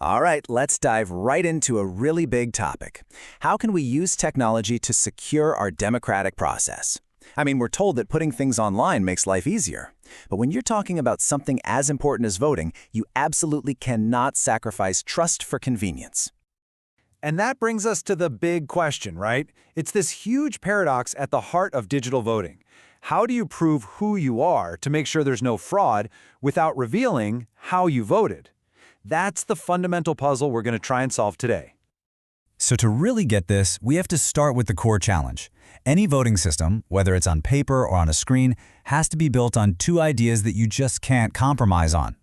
All right, let's dive right into a really big topic. How can we use technology to secure our democratic process? I mean, we're told that putting things online makes life easier. But when you're talking about something as important as voting, you absolutely cannot sacrifice trust for convenience. And that brings us to the big question, right? It's this huge paradox at the heart of digital voting. How do you prove who you are to make sure there's no fraud without revealing how you voted? That's the fundamental puzzle we're going to try and solve today. So to really get this, we have to start with the core challenge. Any voting system, whether it's on paper or on a screen, has to be built on two ideas that you just can't compromise on.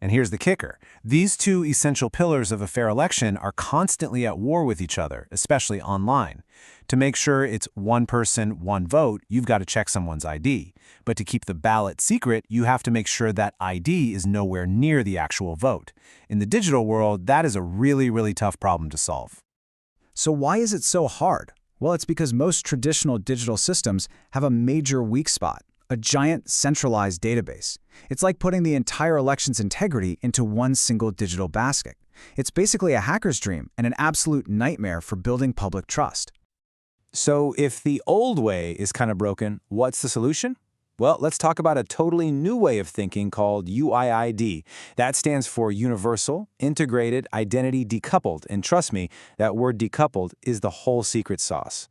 And here's the kicker. These two essential pillars of a fair election are constantly at war with each other, especially online. To make sure it's one person, one vote, you've got to check someone's ID. But to keep the ballot secret, you have to make sure that ID is nowhere near the actual vote. In the digital world, that is a really tough problem to solve. So why is it so hard? Well, it's because most traditional digital systems have a major weak spot. A giant centralized database. It's like putting the entire election's integrity into one single digital basket. It's basically a hacker's dream and an absolute nightmare for building public trust. So if the old way is kind of broken, what's the solution? Well, let's talk about a totally new way of thinking called UIID. That stands for Universal, Integrated, Identity Decoupled. And trust me, that word decoupled is the whole secret sauce.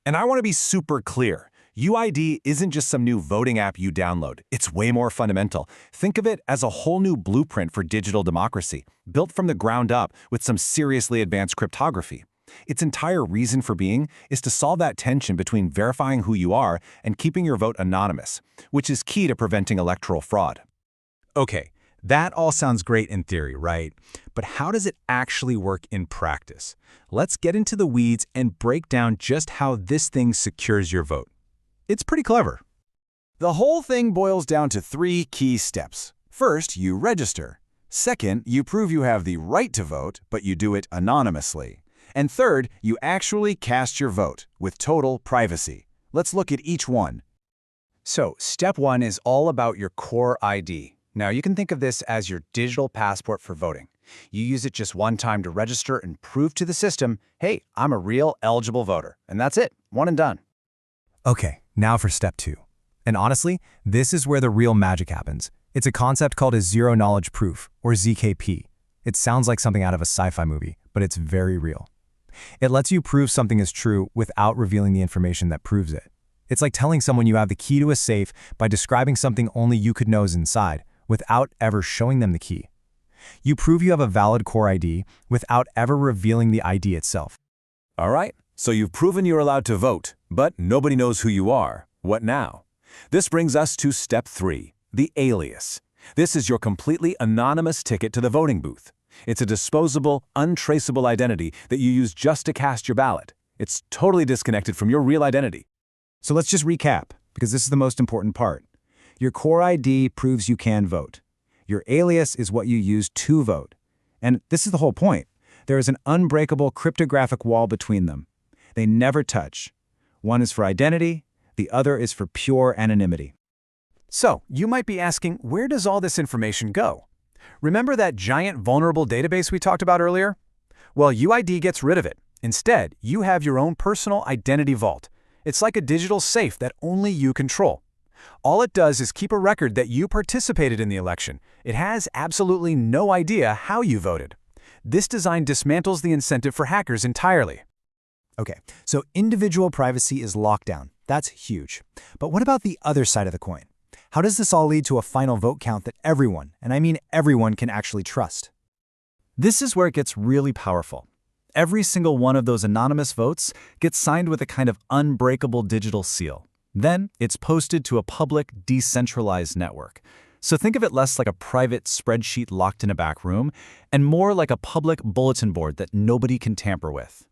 And I want to be super clear. UID isn't just some new voting app you download. It's way more fundamental. Think of it as a whole new blueprint for digital democracy, built from the ground up with some seriously advanced cryptography. Its entire reason for being is to solve that tension between verifying who you are and keeping your vote anonymous, which is key to preventing electoral fraud. Okay, that all sounds great in theory, right? But how does it actually work in practice? Let's get into the weeds and break down just how this thing secures your vote. It's pretty clever. The whole thing boils down to three key steps. First, you register. Second, you prove you have the right to vote, but you do it anonymously. And third, you actually cast your vote with total privacy. Let's look at each one. So, step one is all about your core ID. Now, you can think of this as your digital passport for voting. You use it just one time to register and prove to the system, hey, I'm a real eligible voter. And that's it, one and done. Okay, now for step two. And honestly, this is where the real magic happens. It's a concept called a zero-knowledge proof, or ZKP. It sounds like something out of a sci-fi movie, but it's very real. It lets you prove something is true without revealing the information that proves it. It's like telling someone you have the key to a safe by describing something only you could know is inside, without ever showing them the key. You prove you have a valid core ID without ever revealing the ID itself. All right, so you've proven you're allowed to vote, but nobody knows who you are. What now? This brings us to step 3, the alias. This is your completely anonymous ticket to the voting booth. It's a disposable, untraceable identity that you use just to cast your ballot. It's totally disconnected from your real identity. So let's just recap, because this is the most important part. Your core ID proves you can vote. Your alias is what you use to vote. And this is the whole point. There is an unbreakable cryptographic wall between them. They never touch. One is for identity, the other is for pure anonymity. So, you might be asking, where does all this information go? Remember that giant vulnerable database we talked about earlier? Well, UID gets rid of it. Instead, you have your own personal identity vault. It's like a digital safe that only you control. All it does is keep a record that you participated in the election. It has absolutely no idea how you voted. This design dismantles the incentive for hackers entirely. Okay, so individual privacy is locked down. That's huge. But what about the other side of the coin? How does this all lead to a final vote count that everyone, and I mean everyone, can actually trust? This is where it gets really powerful. Every single one of those anonymous votes gets signed with a kind of unbreakable digital seal. Then it's posted to a public, decentralized network. So think of it less like a private spreadsheet locked in a back room, and more like a public bulletin board that nobody can tamper with.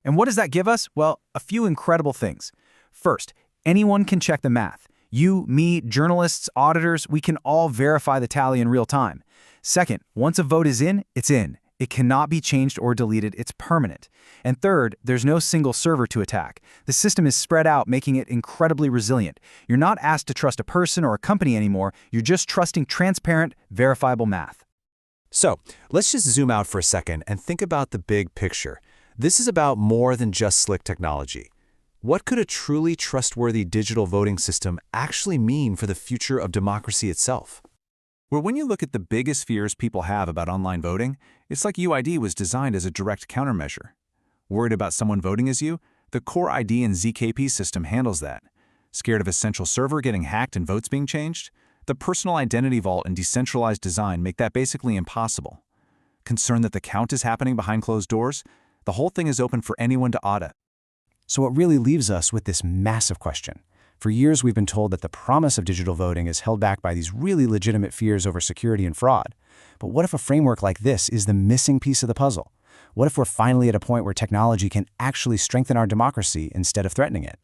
And what does that give us? Well, a few incredible things. First, anyone can check the math. You, me, journalists, auditors, we can all verify the tally in real time. Second, once a vote is in, it's in. It cannot be changed or deleted, it's permanent. And third, there's no single server to attack. The system is spread out, making it incredibly resilient. You're not asked to trust a person or a company anymore, you're just trusting transparent, verifiable math. So, let's just zoom out for a second and think about the big picture. This is about more than just slick technology. What could a truly trustworthy digital voting system actually mean for the future of democracy itself? Well, when you look at the biggest fears people have about online voting, it's like UID was designed as a direct countermeasure. Worried about someone voting as you? The core ID and ZKP system handles that. Scared of a central server getting hacked and votes being changed? The personal identity vault and decentralized design make that basically impossible. Concerned that the count is happening behind closed doors? The whole thing is open for anyone to audit. So it really leaves us with this massive question. For years, we've been told that the promise of digital voting is held back by these really legitimate fears over security and fraud. But what if a framework like this is the missing piece of the puzzle? What if we're finally at a point where technology can actually strengthen our democracy instead of threatening it?